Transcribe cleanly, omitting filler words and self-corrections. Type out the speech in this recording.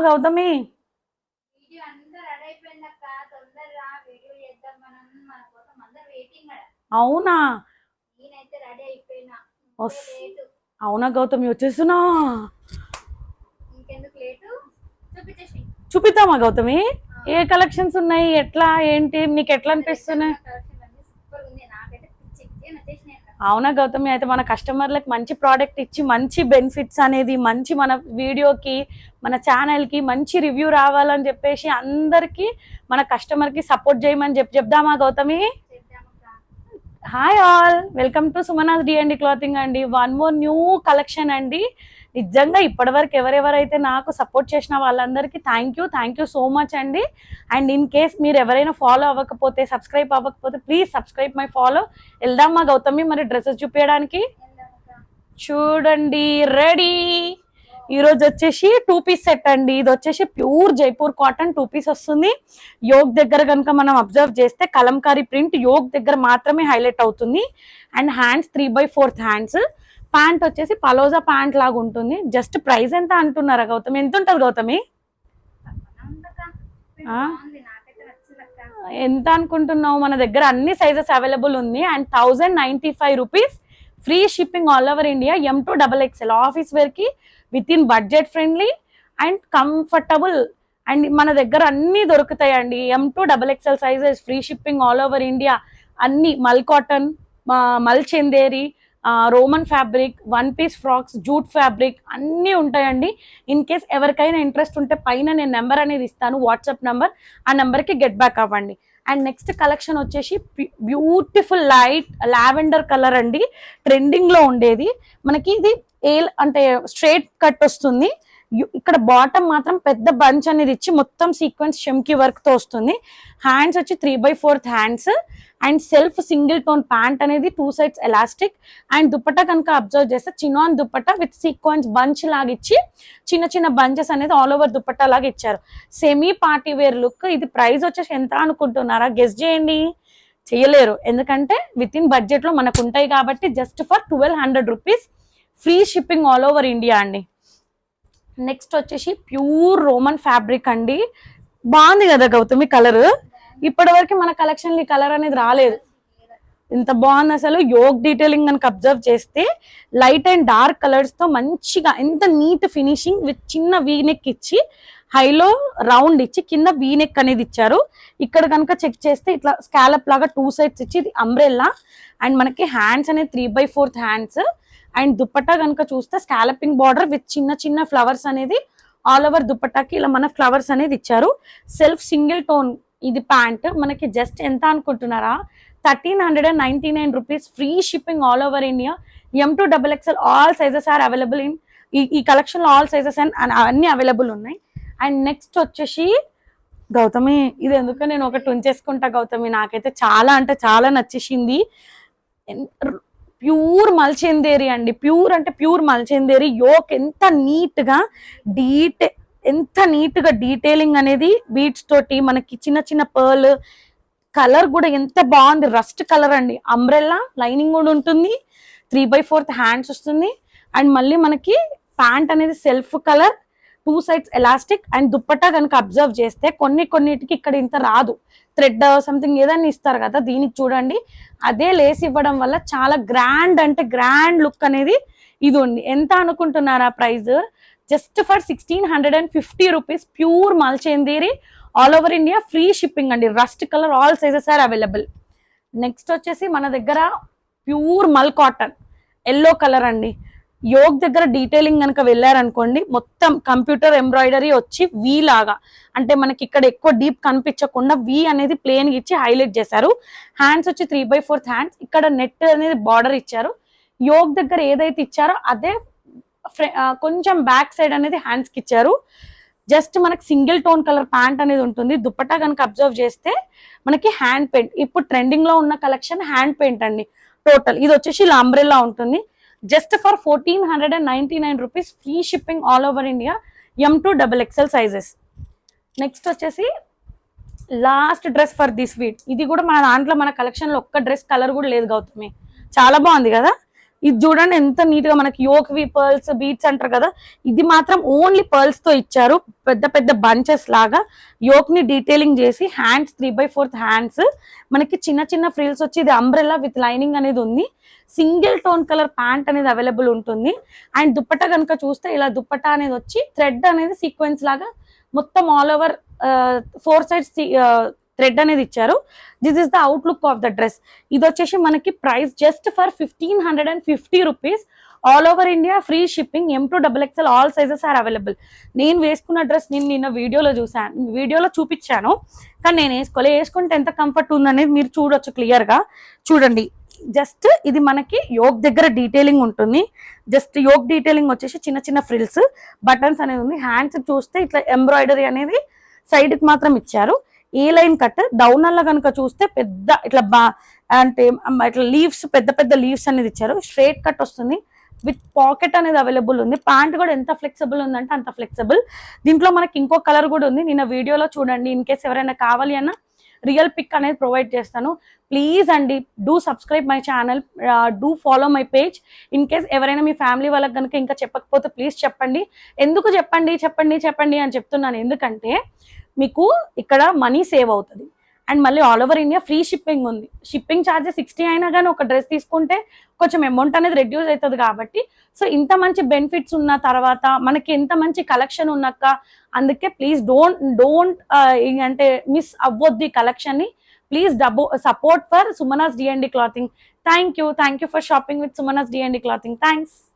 గౌతమి అవునా? అవునా గౌతమి వచ్చేస్తున్నా. చూపిద్దామా గౌతమి? ఏ కలెక్షన్స్ ఉన్నాయి, ఎట్లా ఏంటి, నీకు ఎట్లా అనిపిస్తున్నాయి? అవునా గౌతమి, అయితే మన కస్టమర్లకు మంచి ప్రోడక్ట్ ఇచ్చి మంచి బెనిఫిట్స్ అనేది మంచి మన వీడియోకి మన ఛానల్కి మంచి రివ్యూ రావాలని చెప్పేసి అందరికీ మన కస్టమర్కి సపోర్ట్ చేయమని చెప్దామా Gautami? Hi all, welcome to Sumana's డి&డి క్లాతింగ్ అండి. వన్ మోర్ న్యూ కలెక్షన్ అండి. నిజంగా ఇప్పటివరకు ఎవరెవరైతే నాకు సపోర్ట్ చేసిన వాళ్ళందరికీ థ్యాంక్ యూ సో మచ్ అండి. అండ్ ఇన్ కేస్ మీరు ఎవరైనా ఫాలో అవ్వకపోతే సబ్స్క్రైబ్ అవ్వకపోతే ప్లీజ్ సబ్స్క్రైబ్ మై ఫాలో. వెళ్దామా గౌతమి మరి డ్రెస్సెస్ చూపించడానికి? చూడండి, రెడీ. ఈరోజు వచ్చేసి 2 పీస్ సెట్ అండి. ఇది వచ్చేసి ప్యూర్ జైపూర్ కాటన్ 2 పీస్ వస్తుంది. యోగ్ దగ్గర కనుక మనం అబ్జర్వ్ చేస్తే కలంకారీ ప్రింట్ యోగ్ దగ్గర మాత్రమే హైలైట్ అవుతుంది. And hands 3/4 hands. ప్యాంట్ వచ్చేసి పలోజా ప్యాంట్ లాగా ఉంటుంది. జస్ట్ ప్రైస్ ఎంత అంటున్నారా గౌతమి? ఎంత ఉంటుంది గౌతమి? ఎంత అనుకుంటున్నావు? మన దగ్గర అన్ని సైజెస్ అవైలబుల్ ఉంది. And 1095 rupees, free shipping all over India. M2XXL office wear కి with in budget friendly and comfortable. And మన దగ్గర అన్ని దొరుకుతాయండి. M2XXL sizes, free shipping all over India. అన్ని mul cotton, mul Chanderi, Roman fabric, 1 piece frocks, jute fabric అన్నీ ఉంటాయండి. In case ఎవరికైనా interest ఉంటే పైన నేను నెంబర్ అనేది ఇస్తాను, వాట్సాప్ నెంబర్. ఆ నెంబర్కి గెట్ బ్యాక్ అవ్వండి. అండ్ నెక్స్ట్ కలెక్షన్ వచ్చేసి బ్యూటిఫుల్ లైట్ లావెండర్ కలర్ అండి. ట్రెండింగ్ లో ఉండేది మనకి. ఇది అంటే స్ట్రైట్ కట్ వస్తుంది. ఇక్కడ బాటమ్ మాత్రం పెద్ద బంచ్ అనేది ఇచ్చి మొత్తం సీక్వెన్స్ షెమ్కి వర్క్ తో వస్తుంది. హ్యాండ్స్ వచ్చి 3/4 hands. And self single tone pant అనేది 2 సైడ్స్ ఎలాస్టిక్. అండ్ దుపట్టా కనుక అబ్జర్వ్ చేస్తే chinon dupatta with sequence bunch లాగా ఇచ్చి చిన్న చిన్న బంచెస్ అనేది ఆల్ ఓవర్ దుపట్టా లాగా ఇచ్చారు. Semi party wear look. ఇది ప్రైస్ వచ్చేసి ఎంత అనుకుంటున్నారా? గెస్ చేయండి. చేయలేరు, ఎందుకంటే విత్ ఇన్ బడ్జెట్ లో మనకు ఉంటాయి కాబట్టి. Just for 1200 rupees, free shipping all over India అండి. నెక్స్ట్ వచ్చేసి ప్యూర్ రోమన్ ఫ్యాబ్రిక్ అండి. బాగుంది కదా గౌతమి కలర్? ఇప్పటి వరకు మన కలెక్షన్ ఈ కలర్ అనేది రాలేదు. ఇంత బాగుంది అసలు. యోగ్ డీటెయిలింగ్ కనుక అబ్జర్వ్ చేస్తే లైట్ అండ్ డార్క్ కలర్స్ తో మంచిగా ఎంత నీట్ ఫినిషింగ్ విత్ చిన్న వీనెక్ ఇచ్చి హైలో రౌండ్ ఇచ్చి కింద వీనెక్ అనేది ఇచ్చారు. ఇక్కడ కనుక చెక్ చేస్తే ఇట్లా స్కాలప్ లాగా 2 సైడ్స్ ఇచ్చి ఇది అంబ్రెల్లా. అండ్ మనకి హ్యాండ్స్ అనేది 3/4 హ్యాండ్స్. అండ్ దుపట్టా కనుక చూస్తే స్కాలపింగ్ బార్డర్ విత్ చిన్న చిన్న ఫ్లవర్స్ అనేది ఆల్ ఓవర్ దుపట్టాకి ఇలా మన ఫ్లవర్స్ అనేది ఇచ్చారు. సెల్ఫ్ సింగిల్ టోన్ ఇది ప్యాంట్. మనకి జస్ట్ ఎంత అనుకుంటున్నారా? 1399 rupees, free shipping all over India. M2XXL all sizes are available in ఈ కలెక్షన్ లో. ఆల్ సైజెస్ అండ్ అన్ని అవైలబుల్ ఉన్నాయి. అండ్ నెక్స్ట్ వచ్చేసి గౌతమి, ఇది ఎందుకు నేను ఒకటి ఉంచేసుకుంటా గౌతమి, నాకైతే చాలా అంటే చాలా నచ్చేసింది. ప్యూర్ మల్చందేరి అండి. ప్యూర్ అంటే ప్యూర్ మల్చందేరి. యోక్ ఎంత నీట్ గా డీటెయిలింగ్ అనేది బీట్స్ తోటి మనకి చిన్న చిన్న పర్ల్. కలర్ కూడా ఎంత బాగుంది, రస్ట్ కలర్ అండి. అంబ్రెల్లా లైనింగ్ కూడా ఉంటుంది. 3/4 హ్యాండ్స్ వస్తుంది. అండ్ మళ్ళీ మనకి ప్యాంట్ అనేది self colour, 2 sides elastic. And dupatta కనుక అబ్జర్వ్ చేస్తే కొన్నిటికి ఇక్కడ ఇంత రాదు, థ్రెడ్ సంథింగ్ ఏదైనా ఇస్తారు కదా. దీనికి చూడండి అదే లేస్ ఇవ్వడం వల్ల చాలా గ్రాండ్ అంటే గ్రాండ్ లుక్ అనేది ఇది ఉంది. ఎంత అనుకుంటున్నారా price? Just for 1650 rupees, pure మల్చందేరి all over India, free shipping అండి. Rust colour, all sizes are available. Next వచ్చేసి మన దగ్గర ప్యూర్ మల్ కాటన్ ఎల్లో కలర్ అండి. యోగ్ దగ్గర డీటెయిలింగ్ కనుక వెళ్ళారనుకోండి మొత్తం కంప్యూటర్ ఎంబ్రాయిడరీ వచ్చి వి లాగా, అంటే మనకి ఇక్కడ ఎక్కువ డీప్ కనిపించకుండా వి అనేది ప్లేన్ ఇచ్చి హైలైట్ చేశారు. హ్యాండ్స్ వచ్చి 3/4 హ్యాండ్స్. ఇక్కడ నెట్ అనేది బార్డర్ ఇచ్చారు. యోగ్ దగ్గర ఏదైతే ఇచ్చారో అదే కొంచెం బ్యాక్ సైడ్ అనేది హ్యాండ్స్ కి ఇచ్చారు. జస్ట్ మనకి సింగిల్ టోన్ కలర్ ప్యాంట్ అనేది ఉంటుంది. దుపట్టా కనుక అబ్జర్వ్ చేస్తే మనకి హ్యాండ్ పెయింట్, ఇప్పుడు ట్రెండింగ్ లో ఉన్న కలెక్షన్ హ్యాండ్ పెయింట్ అండి. టోటల్ ఇది వచ్చేసి ఇలా అంబ్రెల్లా ఉంటుంది. Just for 1499 rupees, free shipping all over India. M2XXL sizes. Next వచ్చేసి last dress for this week. ఇది కూడా మన దాంట్లో మన కలెక్షన్ లో ఒక్క డ్రెస్ కలర్ కూడా లేదు గౌతమి. చాలా బాగుంది కదా. ఇది చూడండి ఎంత నీట్ గా మనకి యోక్ వి పర్ల్స్ బీట్స్ అంటారు కదా, ఇది మాత్రం ఓన్లీ పర్ల్స్ తో ఇచ్చారు. పెద్ద పెద్ద బంచెస్ లాగా యోక్ ని డీటెయిలింగ్ చేసి హ్యాండ్స్ 3/4 హ్యాండ్స్, మనకి చిన్న చిన్న ఫ్రిల్స్ వచ్చి ఇది అంబ్రెల్లా విత్ లైనింగ్ అనేది ఉంది. సింగిల్ టోన్ కలర్ ప్యాంట్ అనేది అవైలబుల్ ఉంటుంది. అండ్ దుప్పట్టా కనుక చూస్తే ఇలా దుప్పట్టా అనేది వచ్చి థ్రెడ్ అనేది సీక్వెన్స్ లాగా మొత్తం ఆల్ ఓవర్ 4 సైడ్స్ థ్రెడ్ అనేది ఇచ్చారు. This is the outlook of the dress. ఇది వచ్చేసి మనకి price just for 1550 rupees. All over India free shipping. M2XXL all sizes are available. నేను వేసుకున్న డ్రెస్ నేను నిన్న వీడియోలో చూపించాను, కానీ నేను వేసుకుంటే ఎంత కంఫర్ట్ ఉందనేది మీరు చూడొచ్చు క్లియర్ గా. చూడండి, జస్ట్ ఇది మనకి యోక్ దగ్గర డీటెయిలింగ్ ఉంటుంది. జస్ట్ యోక్ డీటెయిలింగ్ వచ్చేసి చిన్న చిన్న ఫ్రిల్స్, బటన్స్ అనేది ఉంది. హ్యాండ్స్ చూస్తే ఇట్లా ఎంబ్రాయిడరీ అనేది సైడ్ కి మాత్రం ఇచ్చారు. ఏ లైన్ కట్. డౌన్ అలా కనుక చూస్తే పెద్ద ఇట్లా అంటే ఇట్లా లీవ్స్, పెద్ద పెద్ద లీవ్స్ అనేది ఇచ్చారు. స్ట్రైట్ కట్ వస్తుంది విత్ పాకెట్ అనేది అవైలబుల్ ఉంది. ప్యాంట్ కూడా ఎంత ఫ్లెక్సిబుల్ ఉందంటే అంత ఫ్లెక్సిబుల్. దీంట్లో మనకి ఇంకో కలర్ కూడా ఉంది, నిన్న వీడియోలో చూడండి. ఇన్ కేస్ ఎవరైనా కావాలి అన్న రియల్ పిక్ అనేది ప్రొవైడ్ చేస్తాను. ప్లీజ్ అండి, do subscribe my channel, do follow my page. In case ఎవరైనా మీ ఫ్యామిలీ వాళ్ళకి కనుక ఇంకా చెప్పకపోతే ప్లీజ్ చెప్పండి. ఎందుకు చెప్పండి అని చెప్తున్నాను, ఎందుకంటే మీకు ఇక్కడ మనీ సేవ్ అవుతుంది. అండ్ మళ్ళీ all over India free shipping ఉంది. షిప్పింగ్ ఛార్జెస్ 60 అయినా కానీ ఒక డ్రెస్ తీసుకుంటే కొంచెం అమౌంట్ అనేది రెడ్యూస్ అవుతుంది. కాబట్టి సో ఇంత మంచి బెనిఫిట్స్ ఉన్న తర్వాత మనకి ఎంత మంచి కలెక్షన్ ఉన్నాక, అందుకే ప్లీజ్ డోంట్ అంటే మిస్ అవ్వద్దు ఈ కలెక్షన్ ని. Please support for Sumanas D&D clothing. Thank you for shopping with Sumanas D&D clothing. Thanks.